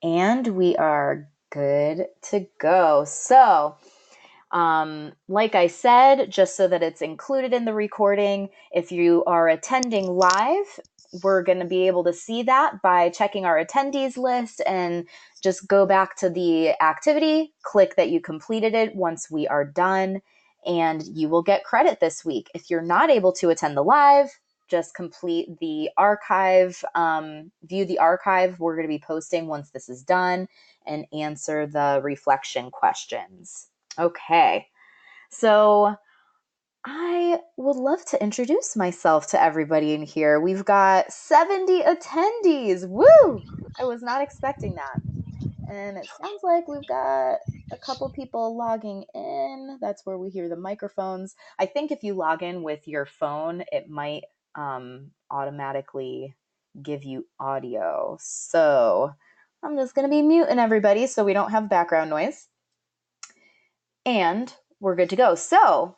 And we are good to go. So, like I said, just so that it's included in the recording, if you are attending live, we're going to be able to see that by checking our attendees list and just go back to the activity, click that you completed it once we are done, and you will get credit this week. If you're not able to attend the live, just complete the archive, view the archive we're going to be posting once this is done, and answer the reflection questions. Okay, so I would love to introduce myself to everybody in here. We've got 70 attendees. Woo! I was not expecting that. And it sounds like we've got a couple people logging in. That's where we hear the microphones. I think if you log in with your phone, it might automatically give you audio. So I'm just going to be muting everybody so we don't have background noise. And we're good to go. So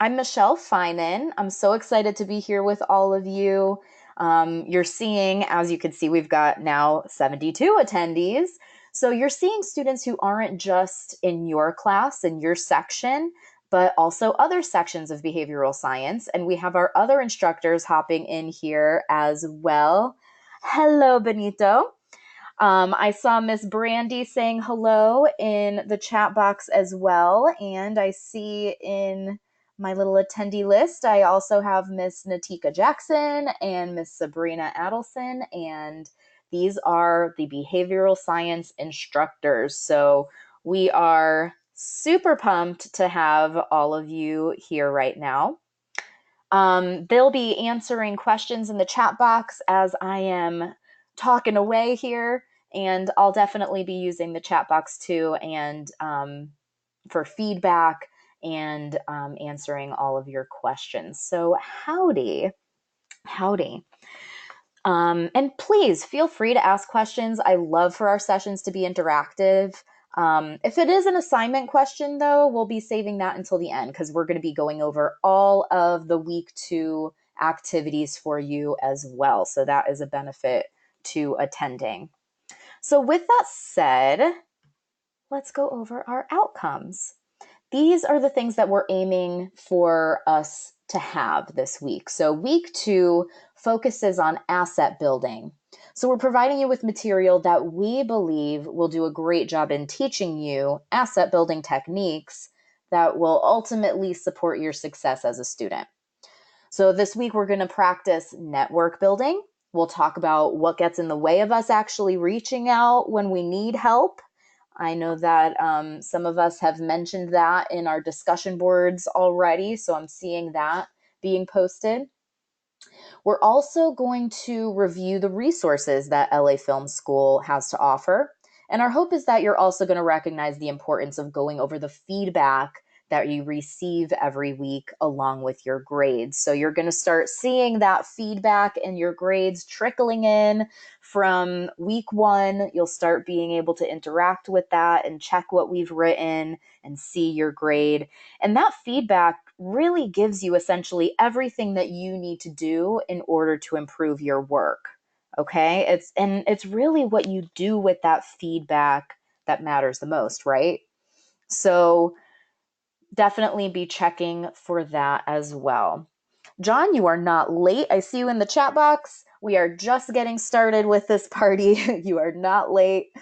I'm Michelle Finan. I'm so excited to be here with all of you. You're seeing, as you can see, we've got now 72 attendees. So you're seeing students who aren't just in your class, in your section, but also other sections of behavioral science. And we have our other instructors hopping in here as well. Hello, Benito. I saw Miss Brandy saying hello in the chat box as well. And I see in my little attendee list, I also have Miss Natika Jackson and Miss Sabrina Adelson. And these are the behavioral science instructors. So we are super pumped to have all of you here right now. They'll be answering questions in the chat box as I am talking away here, and I'll definitely be using the chat box too, and for feedback and answering all of your questions. So howdy. And please feel free to ask questions. I love for our sessions to be interactive. If it is an assignment question, though, we'll be saving that until the end because we're going to be going over all of the week 2 activities for you as well. So that is a benefit to attending. So with that said, let's go over our outcomes. These are the things that we're aiming for us to have this week. So week 2 focuses on asset building. So we're providing you with material that we believe will do a great job in teaching you asset building techniques that will ultimately support your success as a student. So this week we're going to practice network building. We'll talk about what gets in the way of us actually reaching out when we need help. I know that some of us have mentioned that in our discussion boards already, so I'm seeing that being posted. We're also going to review the resources that LA Film School has to offer. And our hope is that you're also going to recognize the importance of going over the feedback that you receive every week along with your grades. So you're going to start seeing that feedback and your grades trickling in from week 1. You'll start being able to interact with that and check what we've written and see your grade. And that feedback really gives you essentially everything that you need to do in order to improve your work. Okay? It's really what you do with that feedback that matters the most, right? So definitely be checking for that as well. John, you are not late. I see you in the chat box. We are just getting started with this party. You are not late.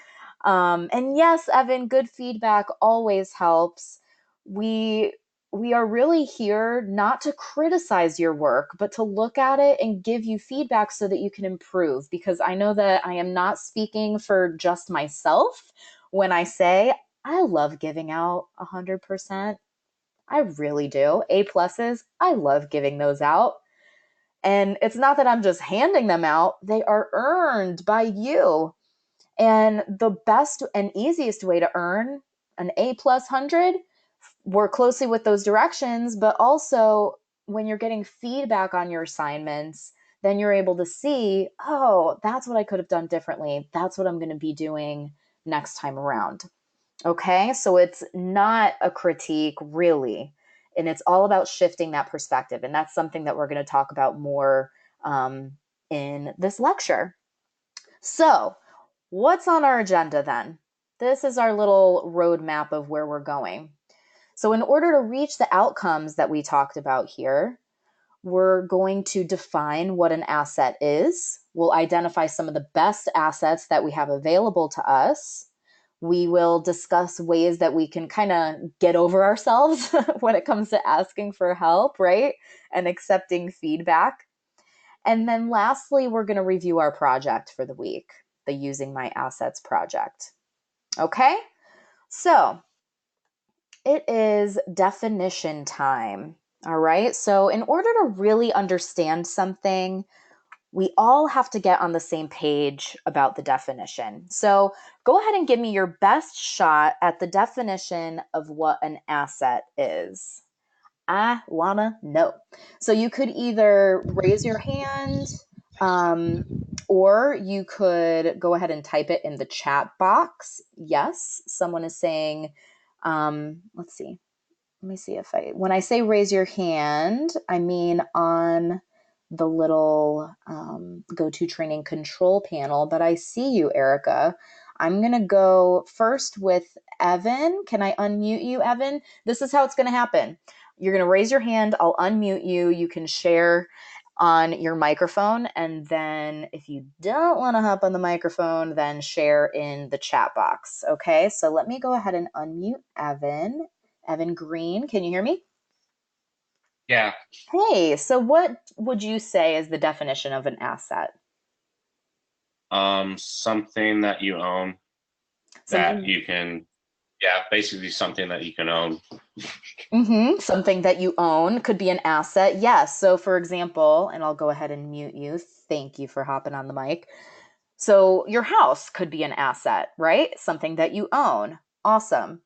And yes, Evan, good feedback always helps. We are really here not to criticize your work, but to look at it and give you feedback so that you can improve. Because I know that I am not speaking for just myself when I say I love giving out 100%. I really do. A pluses, I love giving those out. And it's not that I'm just handing them out, they are earned by you. And the best and easiest way to earn an A plus 100, work closely with those directions, but also when you're getting feedback on your assignments, then you're able to see, oh, that's what I could have done differently. That's what I'm going to be doing next time around. Okay, so it's not a critique, really. And it's all about shifting that perspective. And that's something that we're going to talk about more in this lecture. So, what's on our agenda then? This is our little roadmap of where we're going. So, in order to reach the outcomes that we talked about here, we're going to define what an asset is. We'll identify some of the best assets that we have available to us. We will discuss ways that we can kind of get over ourselves when it comes to asking for help, right? And accepting feedback. And then lastly, we're going to review our project for the week, the Using My Assets project. Okay? So it is definition time. All right. So, in order to really understand something, we all have to get on the same page about the definition. So, go ahead and give me your best shot at the definition of what an asset is. I wanna know. So, you could either raise your hand, um, or you could go ahead and type it in the chat box. Yes, someone is saying, let's see. Let me see if when I say raise your hand, I mean on the little GoToTraining control panel, but I see you, Erica. I'm going to go first with Evan. Can I unmute you, Evan? This is how it's going to happen. You're going to raise your hand. I'll unmute you. You can share on your microphone. And then if you don't want to hop on the microphone, then share in the chat box. Okay, so let me go ahead and unmute Evan. Evan Green, can you hear me? Yeah. Hey, so what would you say is the definition of an asset? Something that you own that Something, you can, yeah, basically something that you can own. something that you own could be an asset. Yes. So, for example, and I'll go ahead and mute you. Thank you for hopping on the mic. So, your house could be an asset, right? Something that you own. Awesome.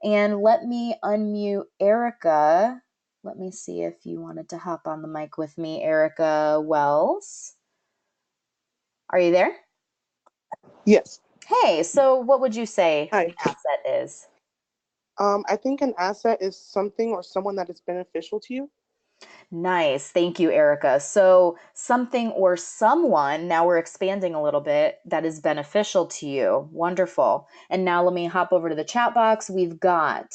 And let me unmute Erica. Let me see if you wanted to hop on the mic with me, Erica Wells. Are you there? Yes. Hey, so what would you say Hi. an asset is? I think an asset is something or someone that is beneficial to you. Nice. Thank you, Erica. So, something or someone, now we're expanding a little bit, that is beneficial to you. Wonderful. And now let me hop over to the chat box. We've got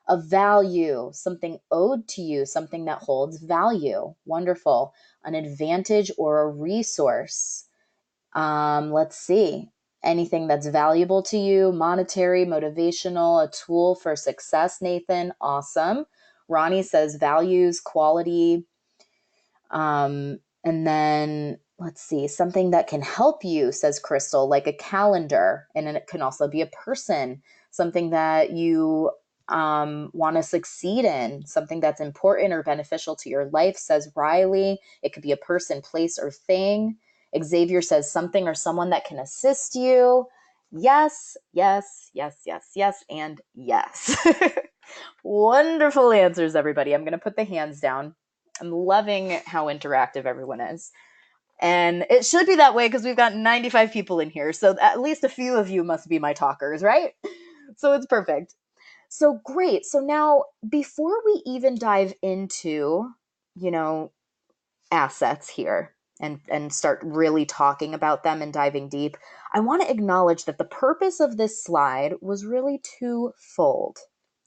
a value, something owed to you, something that holds value. Wonderful. An advantage or a resource. Let's see. Anything that's valuable to you, monetary, motivational, a tool for success, Nathan. Awesome. Ronnie says values, quality. And then let's see, something that can help you, says Crystal, like a calendar. And then it can also be a person, something that you want to succeed in, something that's important or beneficial to your life, says Riley. It could be a person, place, or thing. Xavier says something or someone that can assist you. Yes, yes, yes, yes, yes, and yes. Wonderful answers, everybody. I'm going to put the hands down. I'm loving how interactive everyone is. And it should be that way because we've got 95 people in here. So at least a few of you must be my talkers, right? So it's perfect. So great. So now, before we even dive into, you know, assets here and start really talking about them and diving deep, I want to acknowledge that the purpose of this slide was really twofold.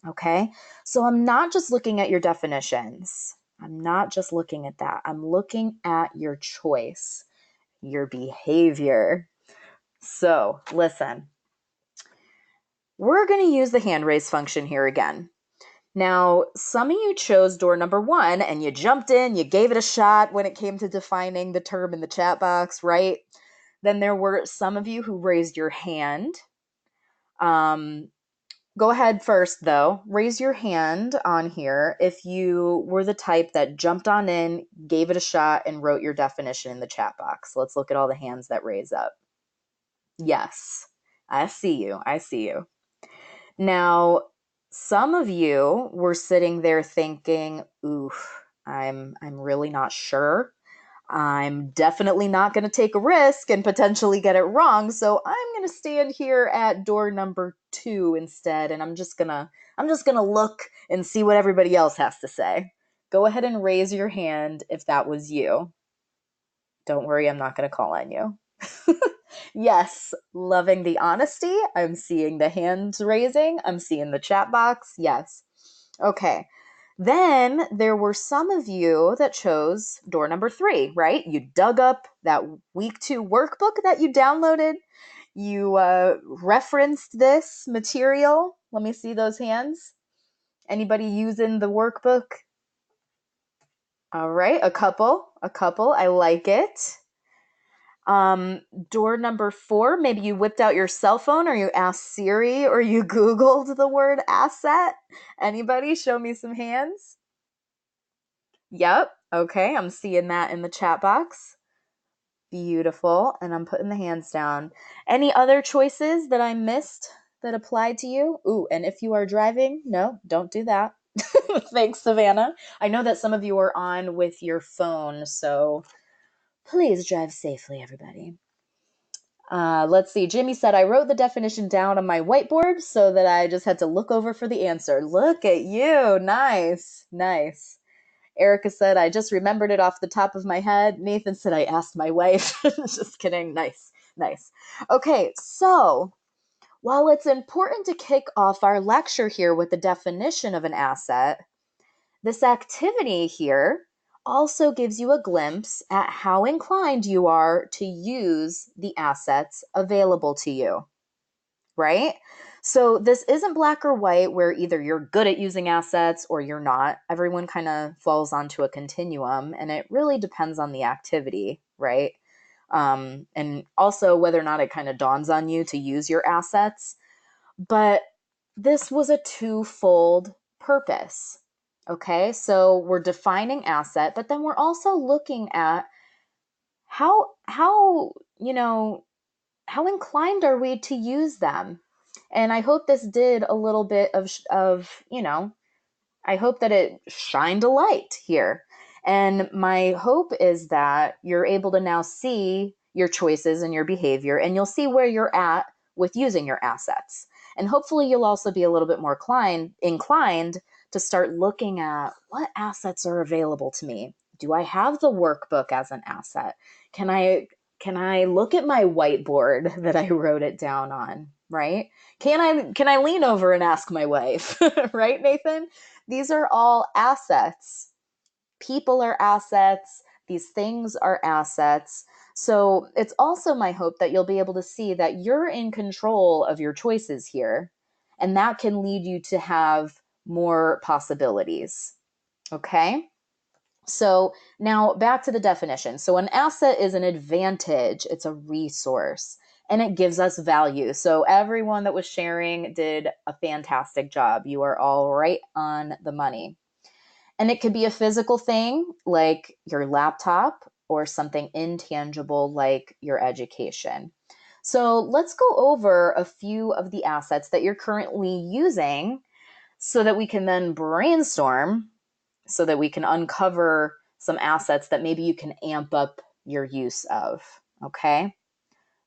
Okay? So I'm not just looking at your definitions. I'm not just looking at that. I'm looking at your choice, your behavior. So, listen. We're going to use the hand raise function here again. Now, some of you chose door number one and you jumped in, you gave it a shot when it came to defining the term in the chat box, right? Then there were some of you who raised your hand. Go ahead first, though. Raise your hand on here if you were the type that jumped on in, gave it a shot, and wrote your definition in the chat box. Let's look at all the hands that raise up. Yes, I see you. I see you. Now, some of you were sitting there thinking, oof, I'm really not sure. I'm definitely not going to take a risk and potentially get it wrong, so I'm going to stand here at door number 2 instead, and I'm just going to look and see what everybody else has to say. Go ahead and raise your hand if that was you. Don't worry, I'm not going to call on you. Yes, loving the honesty. I'm seeing the hands raising. I'm seeing the chat box. Yes. Okay. Then there were some of you that chose door number 3, right? You dug up that week 2 workbook that you downloaded. You referenced this material. Let me see those hands. Anybody using the workbook? All right, a couple. I like it. Door number 4, maybe you whipped out your cell phone or you asked Siri or you Googled the word asset. Anybody show me some hands? Yep. Okay, I'm seeing that in the chat box. Beautiful. And I'm putting the hands down. Any other choices that I missed that applied to you? Ooh, and if you are driving, no, don't do that. Thanks, Savannah. I know that some of you are on with your phone, so please drive safely, everybody. Let's see. Jimmy said, I wrote the definition down on my whiteboard so that I just had to look over for the answer. Look at you. Nice. Nice. Erica said, I just remembered it off the top of my head. Nathan said, I asked my wife. Just kidding. Nice. Nice. Okay, so while it's important to kick off our lecture here with the definition of an asset, this activity here also gives you a glimpse at how inclined you are to use the assets available to you, right? So this isn't black or white where either you're good at using assets or you're not. Everyone kind of falls onto a continuum, and it really depends on the activity, right? And also whether or not it kind of dawns on you to use your assets. But this was a twofold purpose. Okay, so we're defining asset, but then we're also looking at how how inclined are we to use them? And I hope this did a little bit of I hope that it shined a light here. And my hope is that you're able to now see your choices and your behavior, and you'll see where you're at with using your assets. And hopefully you'll also be a little bit more inclined to start looking at what assets are available to me. Do I have the workbook as an asset? Can I look at my whiteboard that I wrote it down on, right? Can I lean over and ask my wife, right, Nathan? These are all assets. People are assets. These things are assets. So it's also my hope that you'll be able to see that you're in control of your choices here, and that can lead you to have more possibilities. Okay? So now back to the definition. So an asset is an advantage, it's a resource, and it gives us value. So everyone that was sharing did a fantastic job. You are all right on the money. And it could be a physical thing like your laptop or something intangible like your education. So let's go over a few of the assets that you're currently using so that we can then brainstorm, so that we can uncover some assets that maybe you can amp up your use of. Okay.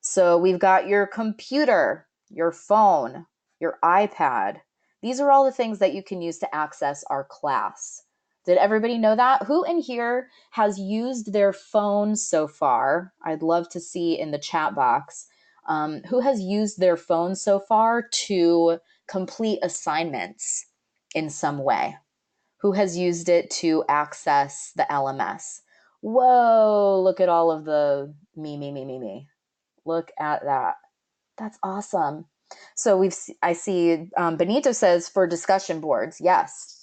So we've got your computer, your phone, your iPad. These are all the things that you can use to access our class. Did everybody know that? Who in here has used their phone so far? I'd love to see in the chat box. Who has used their phone so far to complete assignments in some way? Who has used it to access the LMS? Whoa, look at all of the me. Look at that. That's awesome. So I see Benito says for discussion boards. Yes.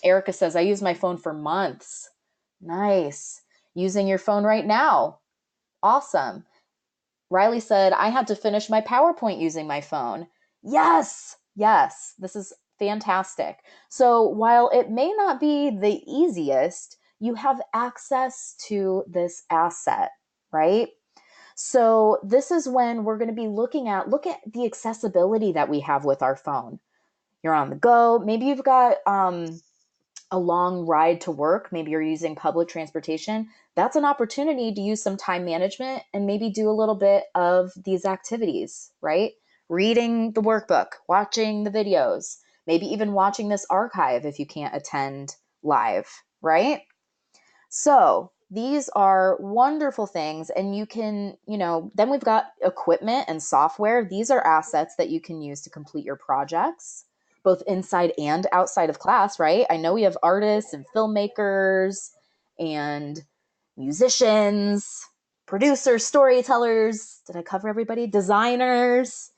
Erica says, I use my phone for months. Nice. Using your phone right now. Awesome. Riley said, I had to finish my PowerPoint using my phone. Yes. Yes. This is fantastic. So while it may not be the easiest, you have access to this asset, right? So this is when we're going to be look at the accessibility that we have with our phone. You're on the go. Maybe you've got a long ride to work. Maybe you're using public transportation. That's an opportunity to use some time management and maybe do a little bit of these activities, right? Reading the workbook, watching the videos, maybe even watching this archive if you can't attend live, right? So These are wonderful things. And you can, then we've got equipment and software. These are assets that you can use to complete your projects, both inside and outside of class, right? I know we have artists and filmmakers and musicians, producers, storytellers. Did I cover everybody? Designers.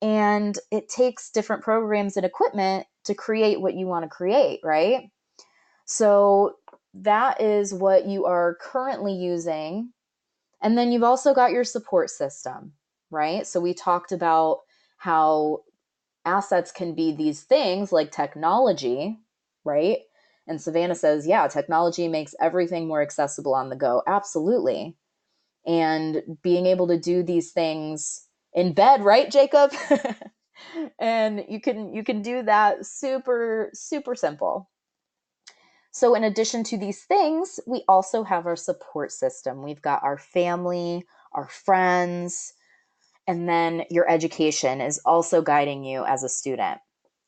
And it takes different programs and equipment to create what you want to create, right? So that is what you are currently using. And then you've also got your support system, right? So we talked about how assets can be these things like technology, right? And Savannah says, yeah, technology makes everything more accessible on the go. Absolutely. And being able to do these things in bed, right, Jacob? And you can do that super, super simple. So in addition to these things, we also have our support system. We've got our family, our friends, and then your education is also guiding you as a student.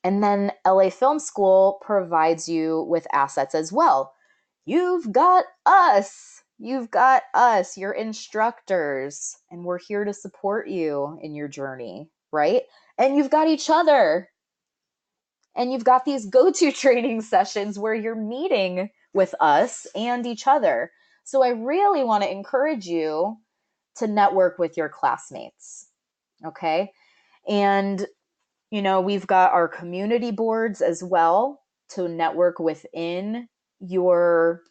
And then LA Film School provides you with assets as well. You've got us. You've got us, your instructors, and we're here to support you in your journey, right? And you've got each other. And you've got these go-to training sessions where you're meeting with us and each other. So I really want to encourage you to network with your classmates. Okay. And, we've got our community boards as well to network within your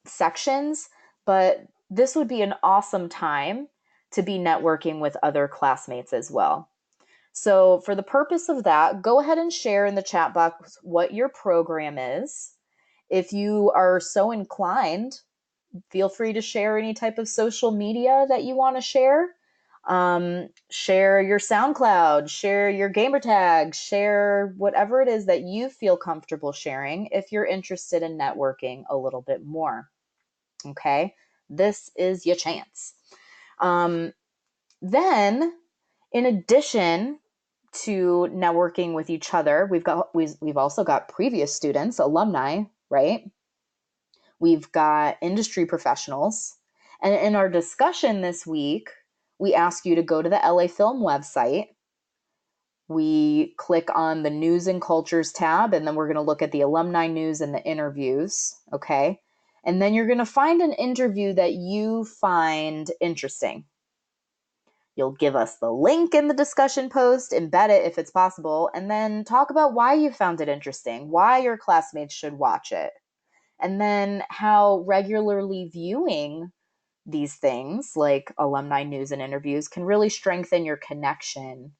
sections. But this would be an awesome time to be networking with other classmates as well. So for the purpose of that, go ahead and share in the chat box what your program is. If you are so inclined, feel free to share any type of social media that you want to share. Share your SoundCloud, share your gamer tag, share whatever it is that you feel comfortable sharing if you're interested in networking a little bit more. Okay, this is your chance. Then, in addition to networking with each other, we've also got previous students, alumni, right? We've got industry professionals. And in our discussion this week, we ask you to go to the LA Film website. We click on the news and cultures tab, and then we're going to look at the alumni news and the interviews. Okay. And then you're going to find an interview that you find interesting. You'll give us the link in the discussion post, embed it if it's possible, and then talk about why you found it interesting, why your classmates should watch it, and then how regularly viewing these things like alumni news and interviews can really strengthen your connection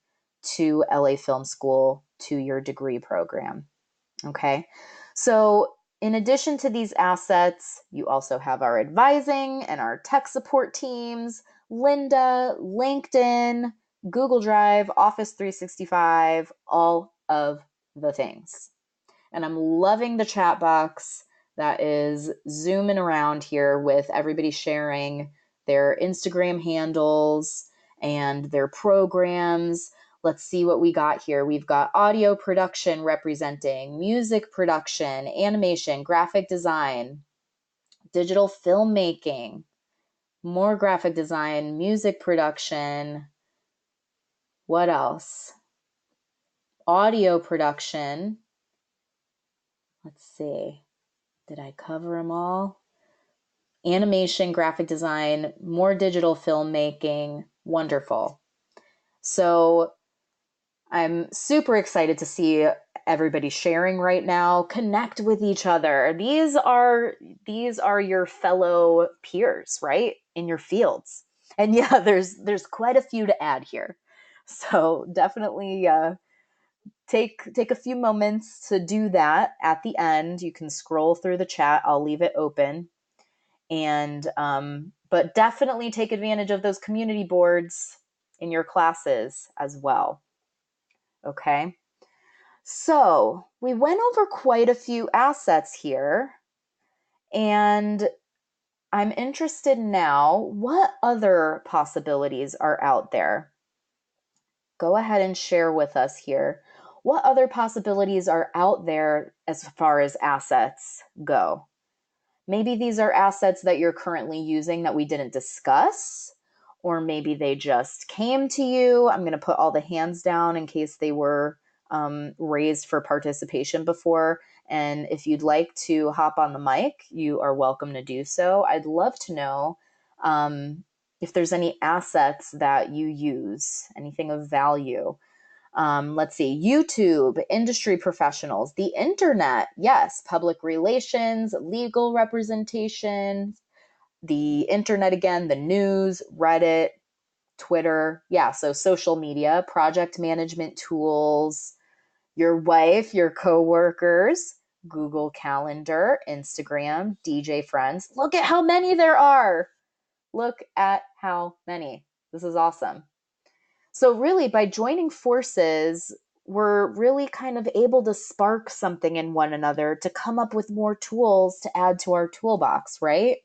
to LA Film School, to your degree program. Okay. So in addition to these assets, you also have our advising and our tech support teams, Lynda, LinkedIn, Google Drive, Office 365, all of the things. And I'm loving the chat box that is zooming around here with everybody sharing their Instagram handles and their programs. Let's see what we got here. We've got audio production representing, music production, animation, graphic design, digital filmmaking, more graphic design, music production. What else? Audio production. Let's see. Did I cover them all? Animation, graphic design, more digital filmmaking. Wonderful. So I'm super excited to see everybody sharing right now. Connect with each other. These are your fellow peers, right? In your fields. And yeah, there's quite a few to add here. So definitely take a few moments to do that at the end. You can scroll through the chat. I'll leave it open. And but definitely take advantage of those community boards in your classes as well. Okay. So we went over quite a few assets here, and I'm interested now, what other possibilities are out there? Go ahead and share with us here. What other possibilities are out there as far as assets go? Maybe these are assets that you're currently using that we didn't discuss, or maybe they just came to you. I'm going to put all the hands down in case they were raised for participation before. And if you'd like to hop on the mic, you are welcome to do so. I'd love to know if there's any assets that you use, anything of value. Let's see, YouTube, industry professionals, the internet, yes, public relations, legal representation, the internet again, the news, Reddit, Twitter, yeah, so social media, project management tools, your wife, your coworkers, Google Calendar, Instagram, DJ friends. Look at how many there are. Look at how many. This is awesome. So really, by joining forces, we're really kind of able to spark something in one another to come up with more tools to add to our toolbox, right?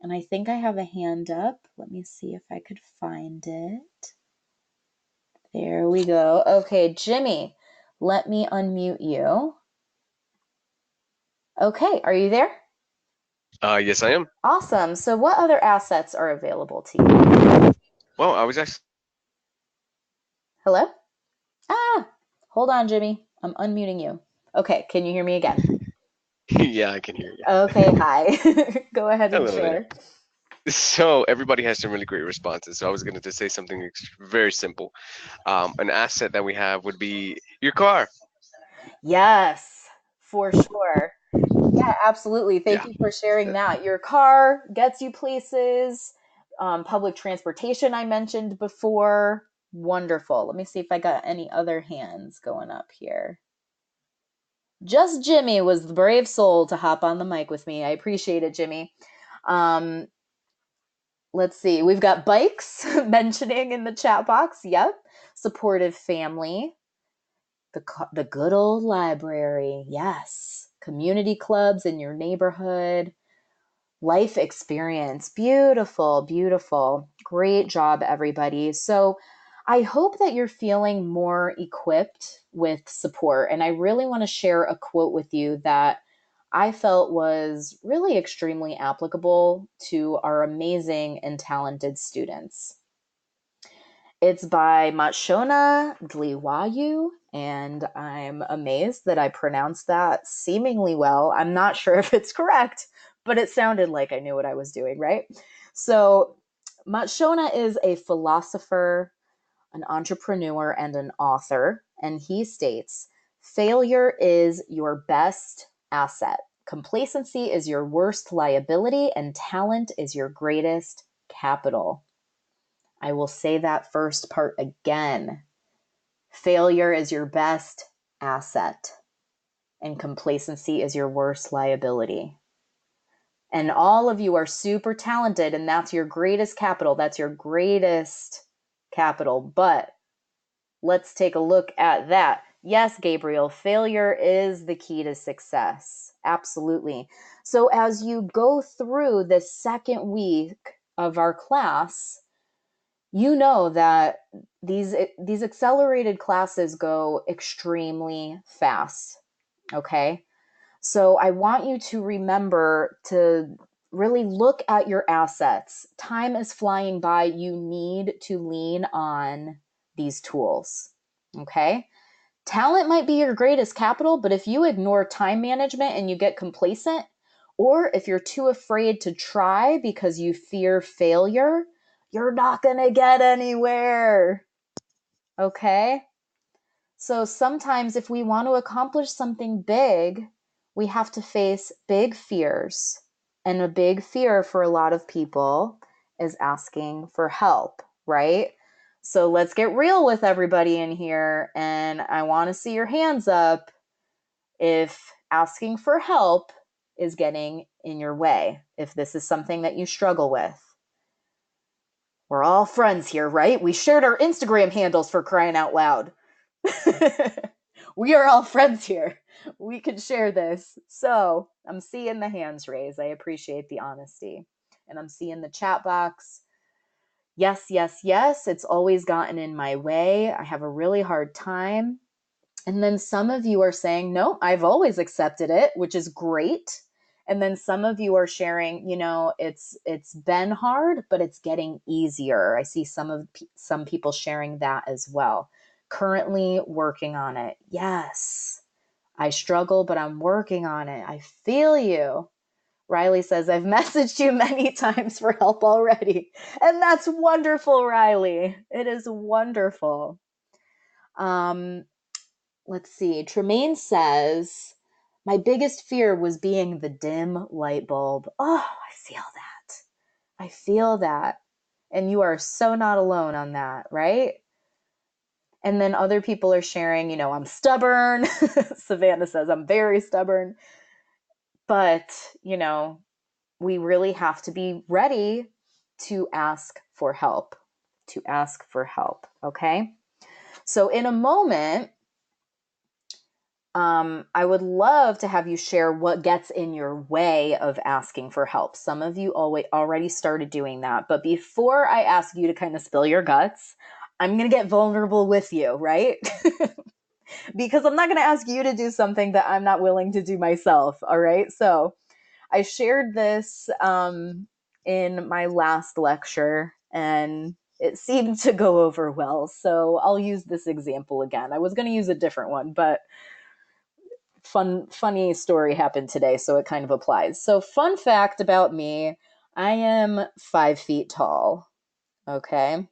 And I think I have a hand up. Let me see if I could find it. There we go. Okay, Jimmy, let me unmute you. Okay, are you there? Yes, I am. Awesome. So what other assets are available to you? Well, I was actually. Hello? Hold on, Jimmy. I'm unmuting you. Okay, can you hear me again? Yeah, I can hear you. Okay, hi. Go ahead and Hello share. there. So everybody has some really great responses. So I was going to just say something very simple. An asset that we have would be your car. Yes, for sure. Yeah, absolutely. Thank you for sharing that. Your car gets you places. Public transportation, I mentioned before. Wonderful. Let me see if I got any other hands going up here. Just Jimmy was the brave soul to hop on the mic with me. I appreciate it, Jimmy. Let's see. We've got bikes mentioning in the chat box. Yep. Supportive family. The good old library. Yes. Community clubs in your neighborhood. Life experience. Beautiful, beautiful. Great job, everybody. So I hope that you're feeling more equipped with support. And I really want to share a quote with you that I felt was really extremely applicable to our amazing and talented students. It's by Matshona Dliwayu, and I'm amazed that I pronounced that seemingly well. I'm not sure if it's correct, but it sounded like I knew what I was doing, right? So Matshona is a philosopher, an entrepreneur, and an author, and he states, failure is your best asset. Complacency is your worst liability, and talent is your greatest capital. I will say that first part again. Failure is your best asset, and complacency is your worst liability. And all of you are super talented, and that's your greatest capital. That's your greatest capital. But let's take a look at that. Yes, Gabriel, failure is the key to success. Absolutely. So as you go through the second week of our class, you know that these accelerated classes go extremely fast, okay? So I want you to remember to really look at your assets. Time is flying by. You need to lean on these tools, okay? Talent might be your greatest capital, but if you ignore time management and you get complacent, or if you're too afraid to try because you fear failure, you're not going to get anywhere. Okay? So sometimes if we want to accomplish something big, we have to face big fears. And a big fear for a lot of people is asking for help, right? So let's get real with everybody in here. And I want to see your hands up if asking for help is getting in your way, if this is something that you struggle with. We're all friends here, right? We shared our Instagram handles, for crying out loud. We are all friends here. We can share this. So I'm seeing the hands raised. I appreciate the honesty. And I'm seeing the chat box. Yes, yes, yes. It's always gotten in my way. I have a really hard time. And then some of you are saying, no, I've always accepted it, which is great. And then some of you are sharing, it's been hard, but it's getting easier. I see some people sharing that as well. Currently working on it. Yes. I struggle, but I'm working on it. I feel you. Riley says, I've messaged you many times for help already. And that's wonderful, Riley. It is wonderful. Let's see. Tremaine says, my biggest fear was being the dim light bulb. Oh, I feel that. I feel that. And you are so not alone on that, right? And then other people are sharing, I'm stubborn. Savannah says, I'm very stubborn. But, we really have to be ready to ask for help, okay? So in a moment, I would love to have you share what gets in your way of asking for help. Some of you already started doing that, but before I ask you to kind of spill your guts, I'm going to get vulnerable with you, right? Because I'm not going to ask you to do something that I'm not willing to do myself, all right? So I shared this in my last lecture, and it seemed to go over well. So I'll use this example again. I was going to use a different one, but funny story happened today, so it kind of applies. So fun fact about me, I am 5 feet tall, okay?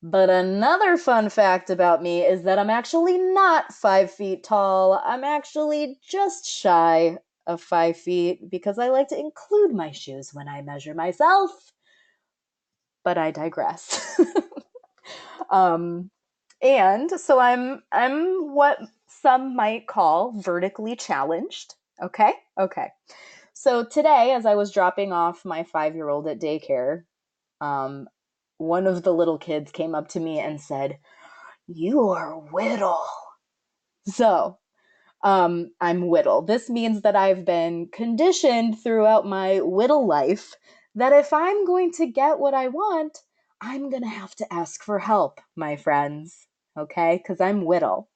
But another fun fact about me is that I'm actually not 5 feet tall. I'm actually just shy of 5 feet because I like to include my shoes when I measure myself. But I digress. And so I'm what some might call vertically challenged. Okay. So today, as I was dropping off my 5-year-old at daycare, one of the little kids came up to me and said, "You are whittle." So I'm whittle. This means that I've been conditioned throughout my whittle life that if I'm going to get what I want, I'm going to have to ask for help, my friends. Okay? Because I'm whittle.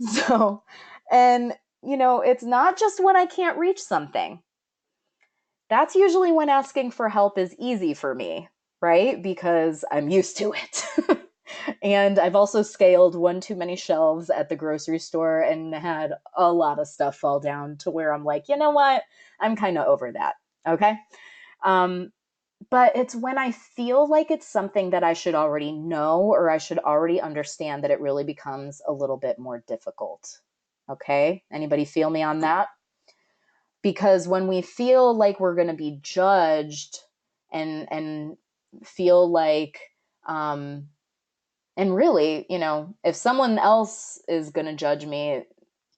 So, and it's not just when I can't reach something. That's usually when asking for help is easy for me, right? Because I'm used to it. And I've also scaled one too many shelves at the grocery store and had a lot of stuff fall down to where I'm like, you know what? I'm kind of over that. Okay. But it's when I feel like it's something that I should already know or I should already understand that it really becomes a little bit more difficult. Okay. Anybody feel me on that? Because when we feel like we're going to be judged and feel like, and really, if someone else is going to judge me,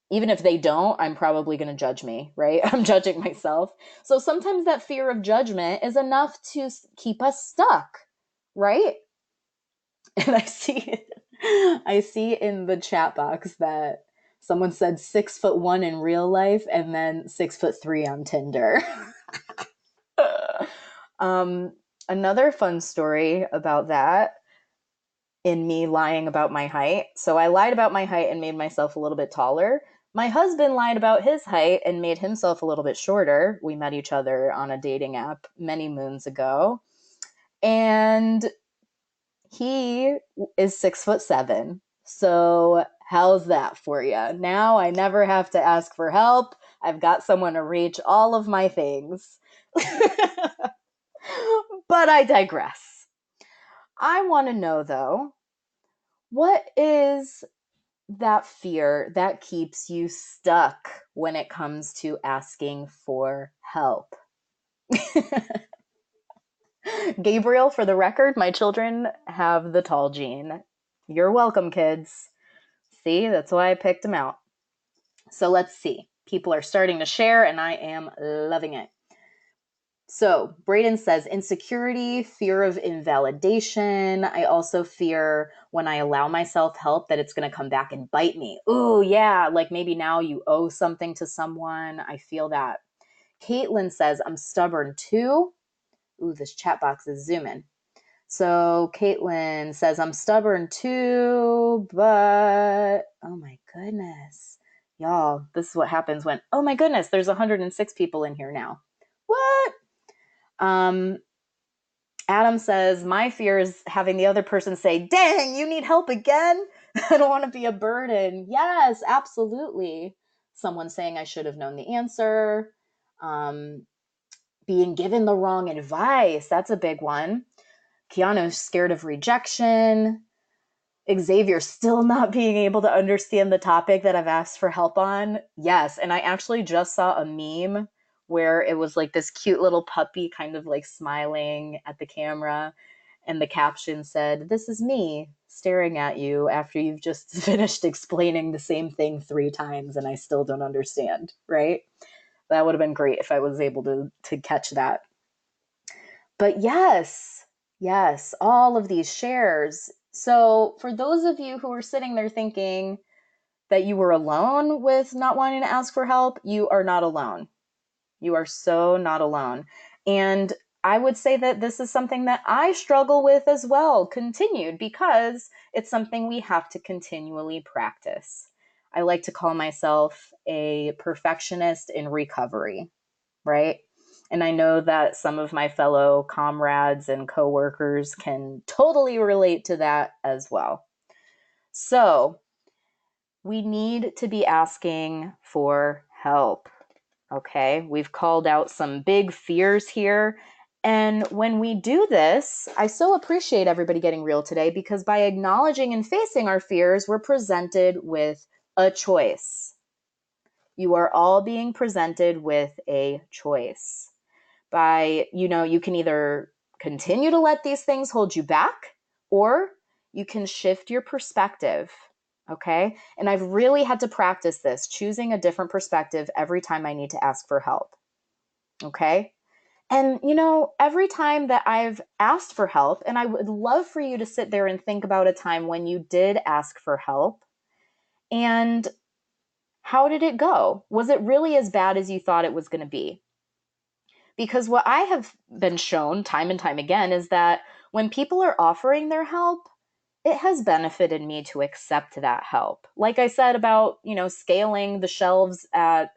even if they don't, I'm probably going to judge me, right? I'm judging myself. So sometimes that fear of judgment is enough to keep us stuck, right? And I see in the chat box that someone said 6'1" in real life and then 6'3" on Tinder. Another fun story about that in me lying about my height. So I lied about my height and made myself a little bit taller. My husband lied about his height and made himself a little bit shorter. We met each other on a dating app many moons ago. And he is 6'7". So how's that for you? Now I never have to ask for help. I've got someone to reach all of my things. But I digress. I want to know though, what is that fear that keeps you stuck when it comes to asking for help? Gabriel, for the record, my children have the tall gene. You're welcome, kids. See, that's why I picked them out. So let's see. People are starting to share, and I am loving it. So Braden says insecurity, fear of invalidation. I also fear when I allow myself help that it's going to come back and bite me. Ooh, yeah. Like maybe now you owe something to someone. I feel that. Caitlin says I'm stubborn too. Ooh, this chat box is zooming. So Caitlin says I'm stubborn too, but oh my goodness. Y'all, this is what happens when, oh my goodness, there's 106 people in here now. What? Um, Adam says, my fear is having the other person say, dang, you need help again? I don't want to be a burden. Yes, absolutely. Someone saying I should have known the answer. Being given the wrong advice. That's a big one. Keanu's scared of rejection. Xavier still not being able to understand the topic that I've asked for help on. Yes, and I actually just saw a meme where it was like this cute little puppy kind of like smiling at the camera, and the caption said, "This is me staring at you after you've just finished explaining the same thing 3 times and I still don't understand," right? That would have been great if I was able to catch that. But yes, all of these shares. So for those of you who are sitting there thinking that you were alone with not wanting to ask for help, you are not alone. You are so not alone. And I would say that this is something that I struggle with as well, continued, because it's something we have to continually practice. I like to call myself a perfectionist in recovery, right? And I know that some of my fellow comrades and coworkers can totally relate to that as well. So we need to be asking for help. Okay, we've called out some big fears here. And when we do this, I so appreciate everybody getting real today, because by acknowledging and facing our fears, we're presented with a choice. You are all being presented with a choice. You can either continue to let these things hold you back, or you can shift your perspective. Okay. And I've really had to practice this, choosing a different perspective every time I need to ask for help. Okay. And, every time that I've asked for help, and I would love for you to sit there and think about a time when you did ask for help, and how did it go? Was it really as bad as you thought it was going to be? Because what I have been shown time and time again is that when people are offering their help, it has benefited me to accept that help. Like I said about, scaling the shelves at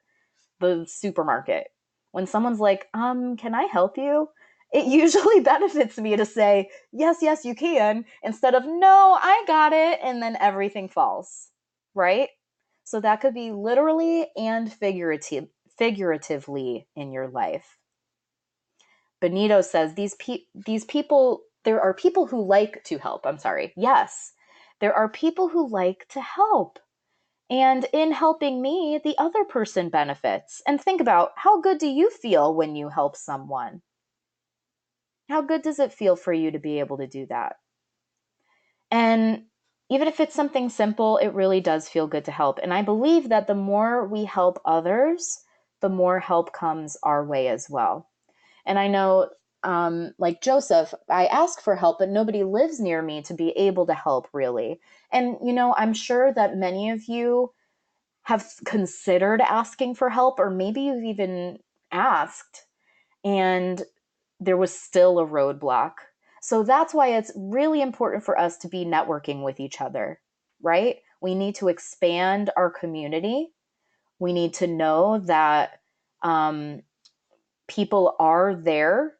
the supermarket. When someone's like, can I help you? It usually benefits me to say, yes, you can, instead of, no, I got it, and then everything falls, right? So that could be literally and figuratively in your life. Benito says these people, there are people who like to help. I'm sorry. Yes, there are people who like to help. And in helping me, the other person benefits. And think about, how good do you feel when you help someone? How good does it feel for you to be able to do that? And even if it's something simple, it really does feel good to help. And I believe that the more we help others, the more help comes our way as well. And I know, like Joseph, I ask for help, but nobody lives near me to be able to help, really. And, I'm sure that many of you have considered asking for help, or maybe you've even asked and there was still a roadblock. So that's why it's really important for us to be networking with each other, right? We need to expand our community. We need to know that people are there,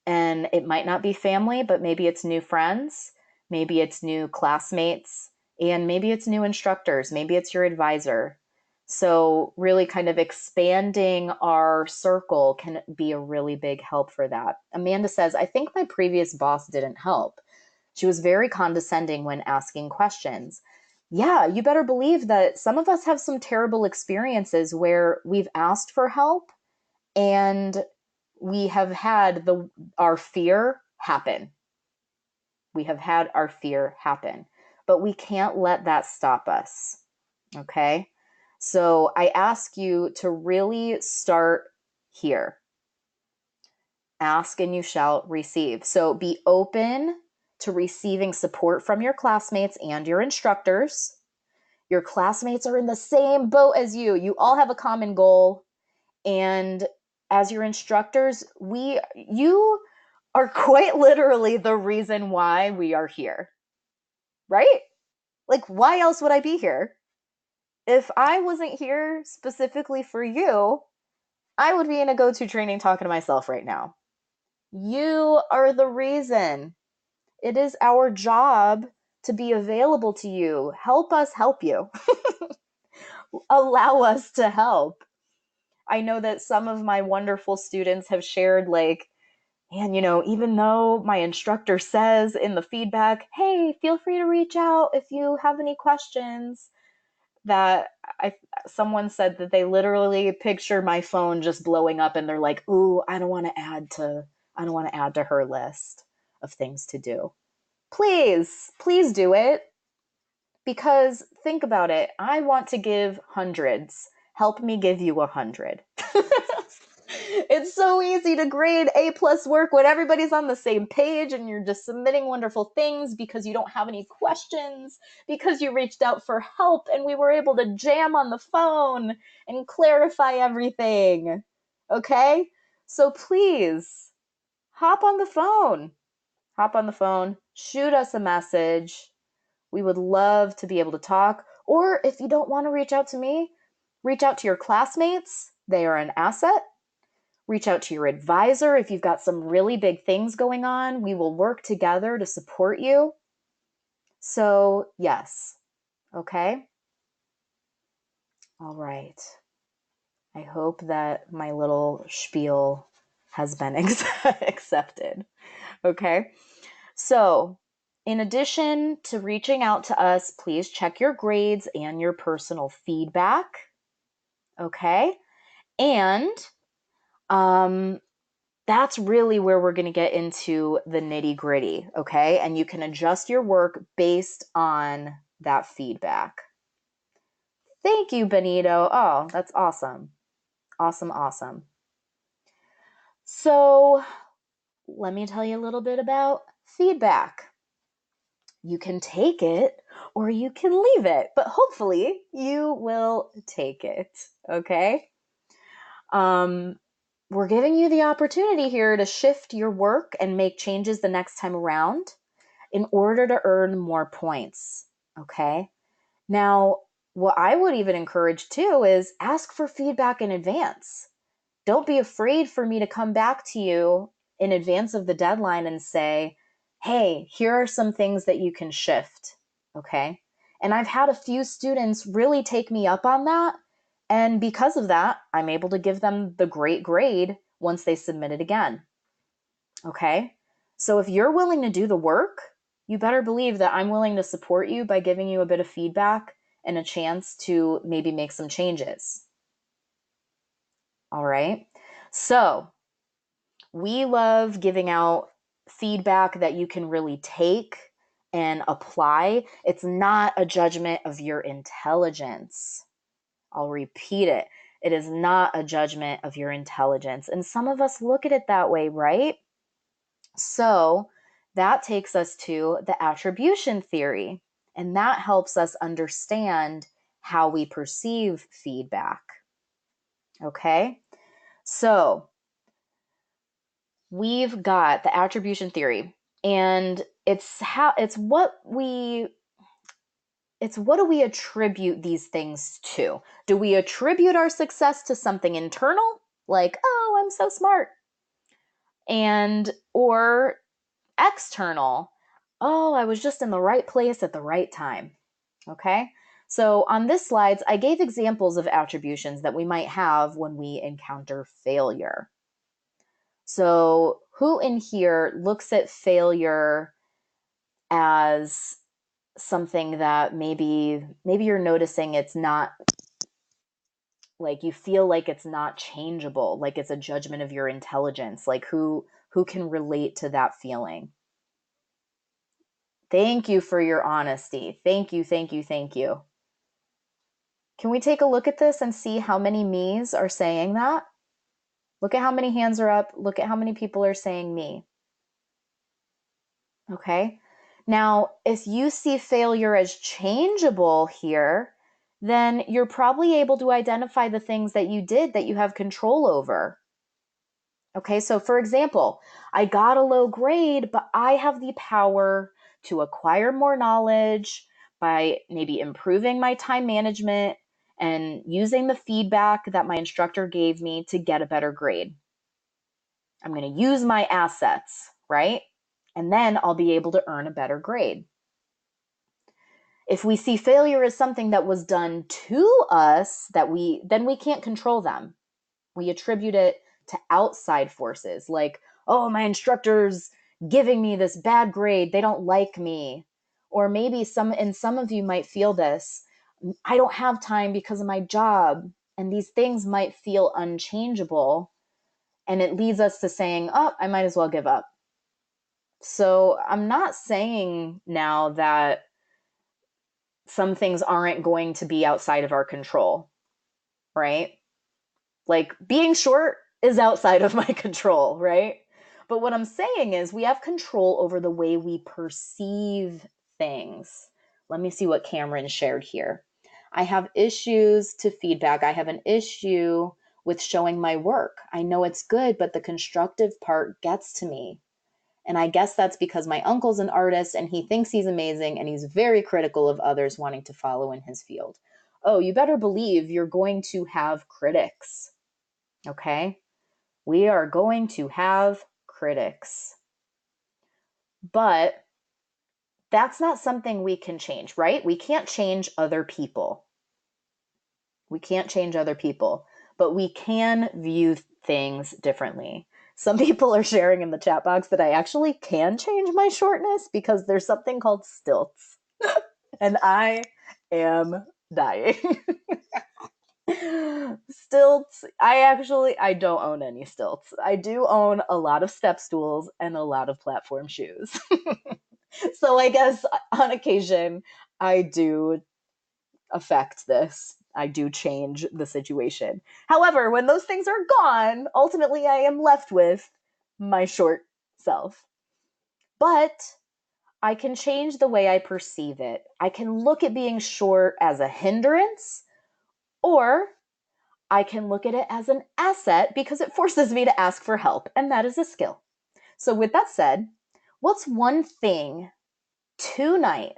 and it might not be family, but maybe it's new friends, maybe it's new classmates, and maybe it's new instructors, maybe it's your advisor. So really kind of expanding our circle can be a really big help for that. Amanda says, I think my previous boss didn't help. She was very condescending when asking questions. Yeah, you better believe that some of us have some terrible experiences where we've asked for help and we have had our fear happen. We have had our fear happen, but we can't let that stop us. Okay? So I ask you to really start here. Ask and you shall receive. So be open to receiving support from your classmates and your instructors. Your classmates are in the same boat as you. You all have a common goal. And as your instructors, you are quite literally the reason why we are here, right? Like, why else would I be here? if I wasn't here specifically for you, I would be in a go-to training talking to myself right now. You are the reason. It is our job to be available to you. Help us help you. Allow us to help. I know that some of my wonderful students have shared, like, man, even though my instructor says in the feedback, hey, feel free to reach out if you have any questions, that someone said that they literally picture my phone just blowing up and they're like, ooh, I don't want to add to her list of things to do. Please do it. Because think about it. I want to give hundreds. Help me give you 100. It's so easy to grade A+ work when everybody's on the same page and you're just submitting wonderful things because you don't have any questions, because you reached out for help and we were able to jam on the phone and clarify everything. Okay? So please, hop on the phone. Shoot us a message. We would love to be able to talk. Or if you don't want to reach out to me, reach out to your classmates. They are an asset. Reach out to your advisor if you've got some really big things going on. We will work together to support you. So, yes. Okay? All right. I hope that my little spiel has been accepted. Okay? So, in addition to reaching out to us, please check your grades and your personal feedback. Okay? And that's really where we're going to get into the nitty-gritty, okay? And you can adjust your work based on that feedback. Thank you, Benito. Oh, that's awesome. Awesome. So, let me tell you a little bit about feedback. You can take it or you can leave it, but hopefully you will take it, okay? We're giving you the opportunity here to shift your work and make changes the next time around in order to earn more points, okay? Now, what I would even encourage too is ask for feedback in advance. Don't be afraid for me to come back to you in advance of the deadline and say, hey, here are some things that you can shift, okay? And I've had a few students really take me up on that. And because of that, I'm able to give them the great grade once they submit it again, okay? So if you're willing to do the work, you better believe that I'm willing to support you by giving you a bit of feedback and a chance to maybe make some changes. All right. So we love giving out feedback that you can really take and apply. It's not a judgment of your intelligence. I'll repeat it. It is not a judgment of your intelligence. And some of us look at it that way, right? So that takes us to the attribution theory, and that helps us understand how we perceive feedback. Okay? So we've got the attribution theory, and what do we attribute these things to? Do we attribute our success to something internal, like, oh, I'm so smart? Or external, oh, I was just in the right place at the right time. Okay? So on this slides, I gave examples of attributions that we might have when we encounter failure. So who in here looks at failure as something that maybe you're noticing it's not, like, you feel like it's not changeable, like it's a judgment of your intelligence? Like who can relate to that feeling? Thank you for your honesty. Thank you. Can we take a look at this and see how many me's are saying that? Look at how many hands are up. Look at how many people are saying me. Okay. Now, if you see failure as changeable here, then you're probably able to identify the things that you did that you have control over. Okay, so for example, I got a low grade, but I have the power to acquire more knowledge by maybe improving my time management, and using the feedback that my instructor gave me to get a better grade. I'm going to use my assets, right? And then I'll be able to earn a better grade. If we see failure as something that was done to us, then we can't control them. We attribute it to outside forces like, oh, my instructor's giving me this bad grade. They don't like me. Or maybe some of you might feel this. I don't have time because of my job. And these things might feel unchangeable. And it leads us to saying, oh, I might as well give up. So I'm not saying now that some things aren't going to be outside of our control, right? Like being short is outside of my control, right? But what I'm saying is we have control over the way we perceive things. Let me see what Cameron shared here. I have issues to feedback. I have an issue with showing my work. I know it's good, but the constructive part gets to me. And I guess that's because my uncle's an artist and he thinks he's amazing and he's very critical of others wanting to follow in his field. Oh, you better believe you're going to have critics. Okay? We are going to have critics. But that's not something we can change, right? We can't change other people. We can't change other people, but we can view things differently. Some people are sharing in the chat box that I actually can change my shortness because there's something called stilts. And I am dying. Stilts, I don't own any stilts. I do own a lot of step stools and a lot of platform shoes. So I guess on occasion I do affect this. I do change the situation. However, when those things are gone, ultimately I am left with my short self. But I can change the way I perceive it. I can look at being short as a hindrance, or I can look at it as an asset because it forces me to ask for help, and that is a skill. So with that said, what's one thing tonight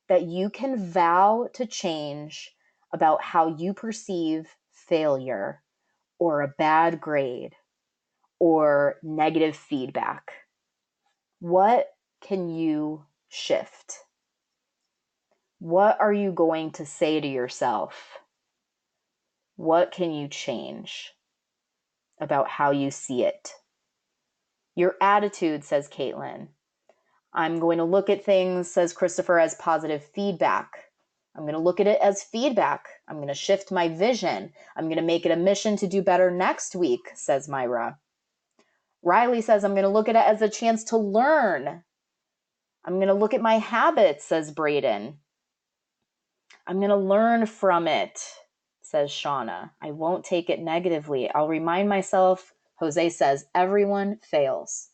that you can vow to change about how you perceive failure or a bad grade or negative feedback? What can you shift? What are you going to say to yourself? What can you change about how you see it? Your attitude, says Caitlin. I'm going to look at things, says Christopher, as positive feedback. I'm going to look at it as feedback. I'm going to shift my vision. I'm going to make it a mission to do better next week, says Myra. Riley says, I'm going to look at it as a chance to learn. I'm going to look at my habits, says Braden. I'm going to learn from it, says Shauna. I won't take it negatively. I'll remind myself, Jose says, everyone fails.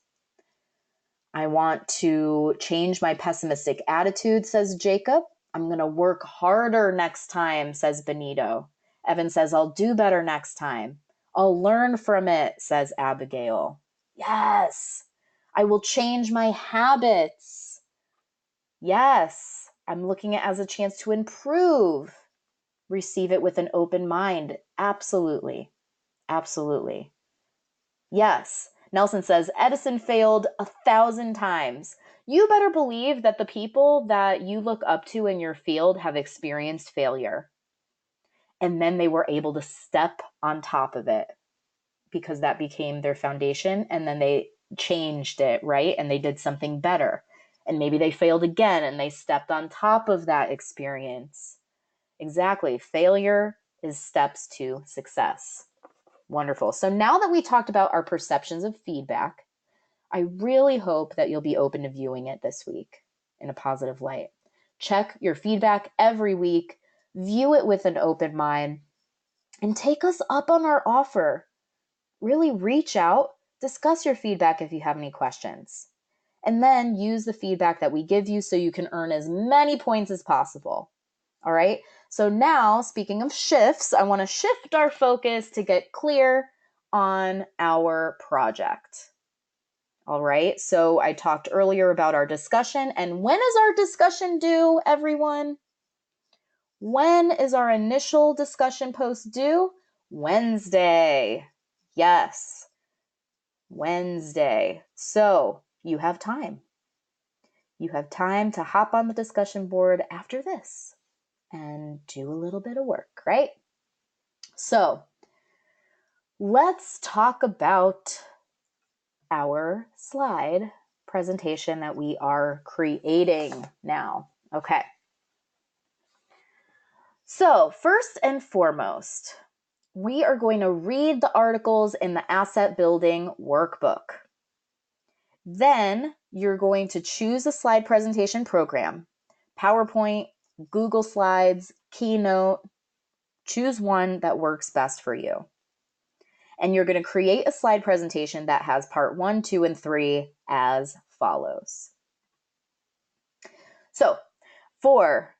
I want to change my pessimistic attitude, says Jacob. I'm going to work harder next time, says Benito. Evan says, I'll do better next time. I'll learn from it, says Abigail. Yes, I will change my habits. Yes, I'm looking at it as a chance to improve. Receive it with an open mind. Absolutely. Absolutely. Yes. Nelson says, Edison failed 1,000 times. You better believe that the people that you look up to in your field have experienced failure. And then they were able to step on top of it because that became their foundation. And then they changed it, right? And they did something better. And maybe they failed again and they stepped on top of that experience. Exactly. Failure is steps to success. Wonderful. So now that we talked about our perceptions of feedback, I really hope that you'll be open to viewing it this week in a positive light. Check your feedback every week, view it with an open mind, and take us up on our offer. Really reach out, discuss your feedback if you have any questions, and then use the feedback that we give you so you can earn as many points as possible. All right. So now, speaking of shifts, I want to shift our focus to get clear on our project. All right. So I talked earlier about our discussion. And when is our discussion due, everyone? When is our initial discussion post due? Wednesday. Yes, Wednesday. So you have time. You have time to hop on the discussion board after this and do a little bit of work, right? So let's talk about our slide presentation that we are creating now. Okay. So first and foremost, we are going to read the articles in the asset building workbook. Then you're going to choose a slide presentation program, PowerPoint, Google Slides, Keynote. Choose one that works best for you. And you're going to create a slide presentation that has part 1, 2, and 3 as follows. So for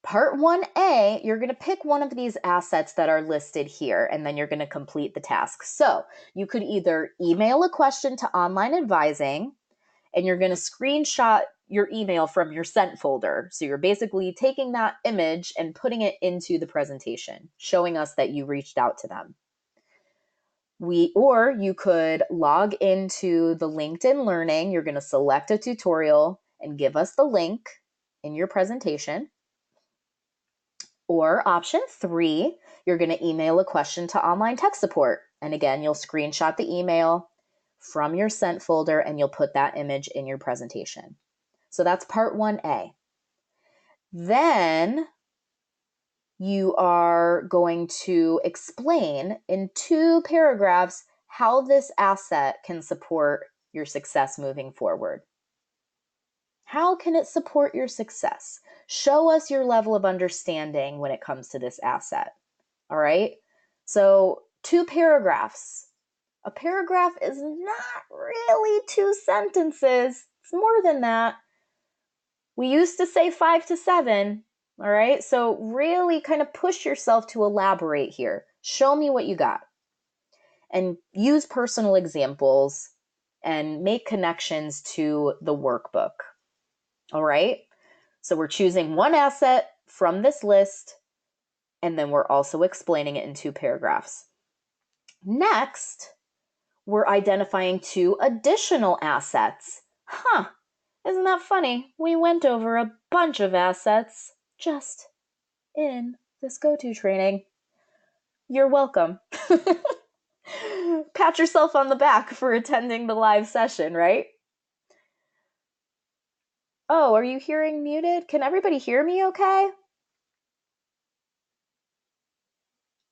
part 1A, you're going to pick one of these assets that are listed here, and then you're going to complete the task. So you could either email a question to Online Advising, and you're going to screenshot your email from your sent folder. So you're basically taking that image and putting it into the presentation, showing us that you reached out to them. Or you could log into the LinkedIn Learning. You're going to select a tutorial and give us the link in your presentation. Or option 3, you're going to email a question to Online Tech Support. And again, you'll screenshot the email from your sent folder and you'll put that image in your presentation. So that's part 1A. Then you are going to explain in 2 paragraphs how this asset can support your success moving forward. How can it support your success? Show us your level of understanding when it comes to this asset. All right? So 2 paragraphs. A paragraph is not really 2 sentences. It's more than that. We used to say 5 to 7. All right? So really kind of push yourself to elaborate here. Show me what you got. And use personal examples and make connections to the workbook. All right? So we're choosing one asset from this list, and then we're also explaining it in 2 paragraphs. Next, we're identifying 2 additional assets. Isn't that funny? We went over a bunch of assets just in this go-to training. You're welcome. Pat yourself on the back for attending the live session, right? Oh, are you hearing muted? Can everybody hear me okay?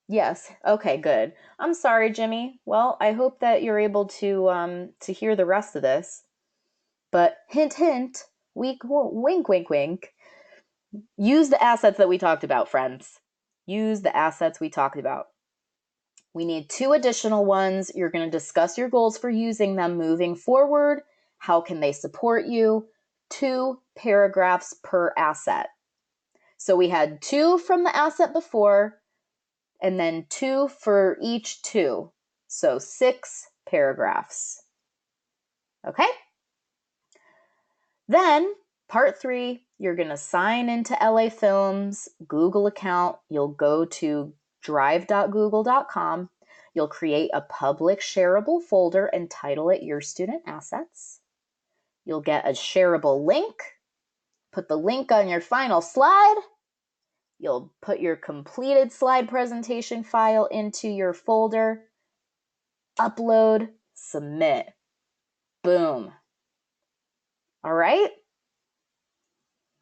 Yes. Okay, good. I'm sorry, Jimmy. Well, I hope that you're able to hear the rest of this. But hint, hint, wink, wink, wink, wink. Use the assets that we talked about, friends. Use the assets we talked about. We need 2 additional ones. You're going to discuss your goals for using them moving forward. How can they support you? 2 paragraphs per asset. So we had 2 from the asset before, and then 2 for each 2. So 6 paragraphs. Okay? Then part 3, you're going to sign into LA Films Google account. You'll go to drive.google.com. You'll create a public shareable folder and title it Your Student Assets. You'll get a shareable link. Put the link on your final slide. You'll put your completed slide presentation file into your folder. Upload, submit. Boom. All right?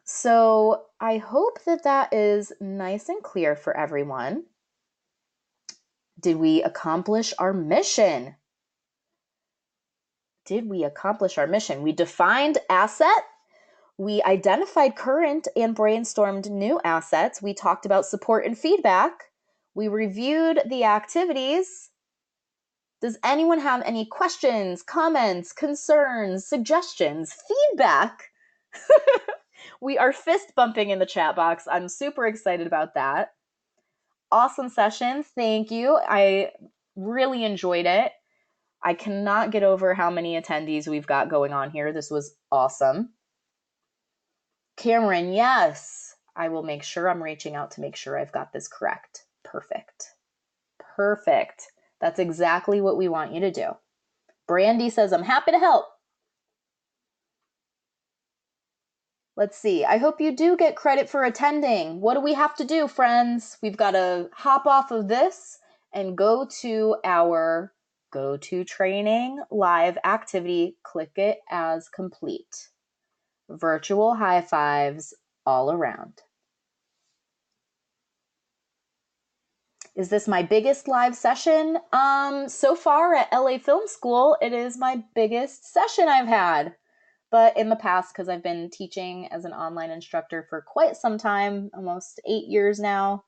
So I hope that that is nice and clear for everyone. Did we accomplish our mission? Did we accomplish our mission? We defined asset. We identified current and brainstormed new assets. We talked about support and feedback. We reviewed the activities. Does anyone have any questions, comments, concerns, suggestions, feedback? We are fist bumping in the chat box. I'm super excited about that. Awesome session. Thank you. I really enjoyed it. I cannot get over how many attendees we've got going on here. This was awesome. Cameron, yes. I will make sure I'm reaching out to make sure I've got this correct. Perfect. Perfect. That's exactly what we want you to do. Brandy says, I'm happy to help. Let's see. I hope you do get credit for attending. What do we have to do, friends? We've got to hop off of this and go to our GoToTraining live activity. Click it as complete. Virtual high fives all around. Is this my biggest live session? So far at LA Film School, it is my biggest session I've had. But in the past, because I've been teaching as an online instructor for quite some time, almost 8 years now,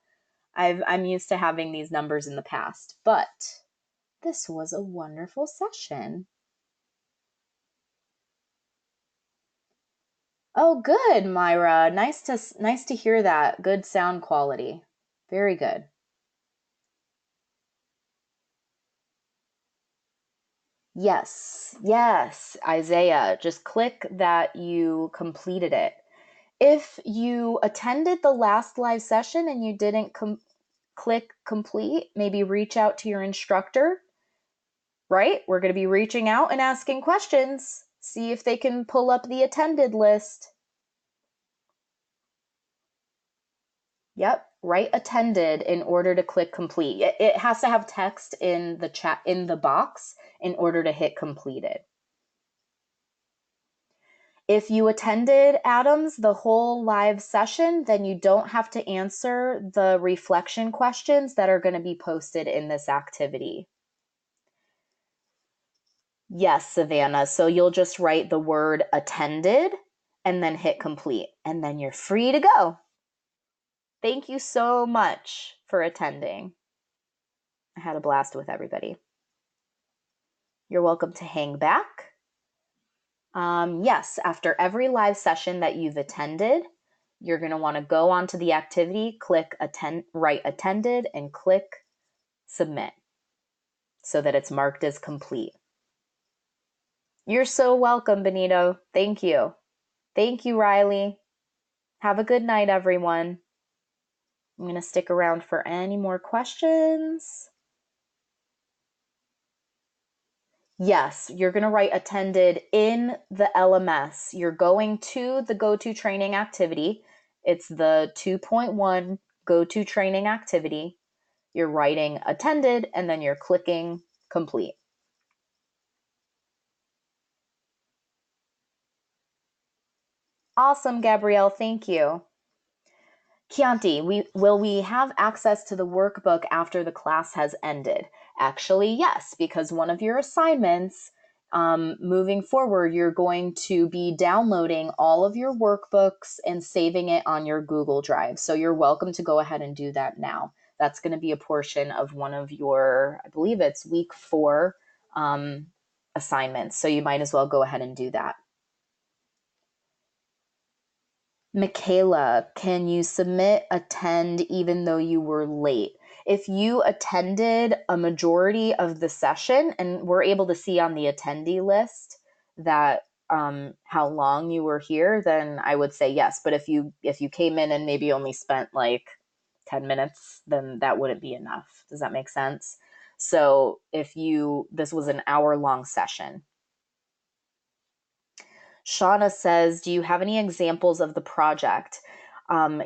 I'm used to having these numbers in the past. But this was a wonderful session. Oh, good, Myra. Nice to hear that. Good sound quality. Very good. Yes, Isaiah. Just click that you completed it. If you attended the last live session and you didn't click complete, maybe reach out to your instructor, right? We're going to be reaching out and asking questions. See if they can pull up the attended list. Yep, write attended in order to click complete. It has to have text in the chat, in the box, in order to hit completed. If you attended, Adams, the whole live session, then you don't have to answer the reflection questions that are going to be posted in this activity. Yes, Savannah. So you'll just write the word attended and then hit complete, and then you're free to go. Thank you so much for attending. I had a blast with everybody. You're welcome to hang back. Yes, after every live session that you've attended, you're going to want to go onto the activity, click write attended, and click submit so that it's marked as complete. You're so welcome, Benito. Thank you. Thank you, Riley. Have a good night, everyone. I'm going to stick around for any more questions. Yes, you're going to write attended in the LMS. You're going to the GoToTraining activity. It's the 2.1 GoToTraining activity. You're writing attended, and then you're clicking complete. Awesome, Gabrielle. Thank you. Chianti, will we have access to the workbook after the class has ended? Actually, yes, because one of your assignments moving forward, you're going to be downloading all of your workbooks and saving it on your Google Drive. So you're welcome to go ahead and do that now. That's going to be a portion of one of your, I believe it's week 4 assignments. So you might as well go ahead and do that. Michaela, can you submit attend even though you were late? If you attended a majority of the session and we're able to see on the attendee list that how long you were here, then I would say yes. But if you came in and maybe only spent like 10 minutes, then that wouldn't be enough. Does that make sense? So if this was an hour-long session. Shauna says, do you have any examples of the project?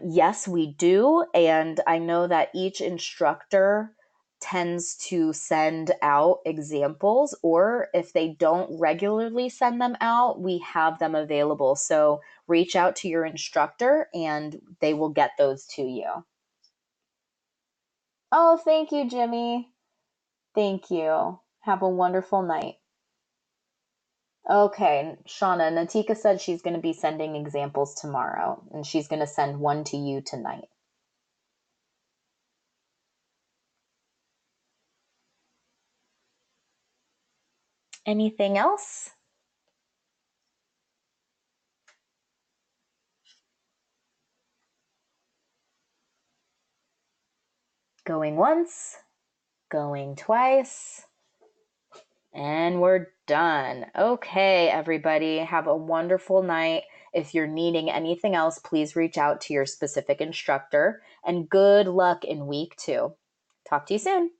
Yes, we do. And I know that each instructor tends to send out examples, or if they don't regularly send them out, we have them available. So reach out to your instructor and they will get those to you. Oh, thank you, Jimmy. Thank you. Have a wonderful night. Okay, Shauna, Natika said she's going to be sending examples tomorrow, and she's going to send one to you tonight. Anything else? Going once, going twice. And we're done. Okay, everybody, have a wonderful night. If you're needing anything else, please reach out to your specific instructor, and good luck in week 2. Talk to you soon.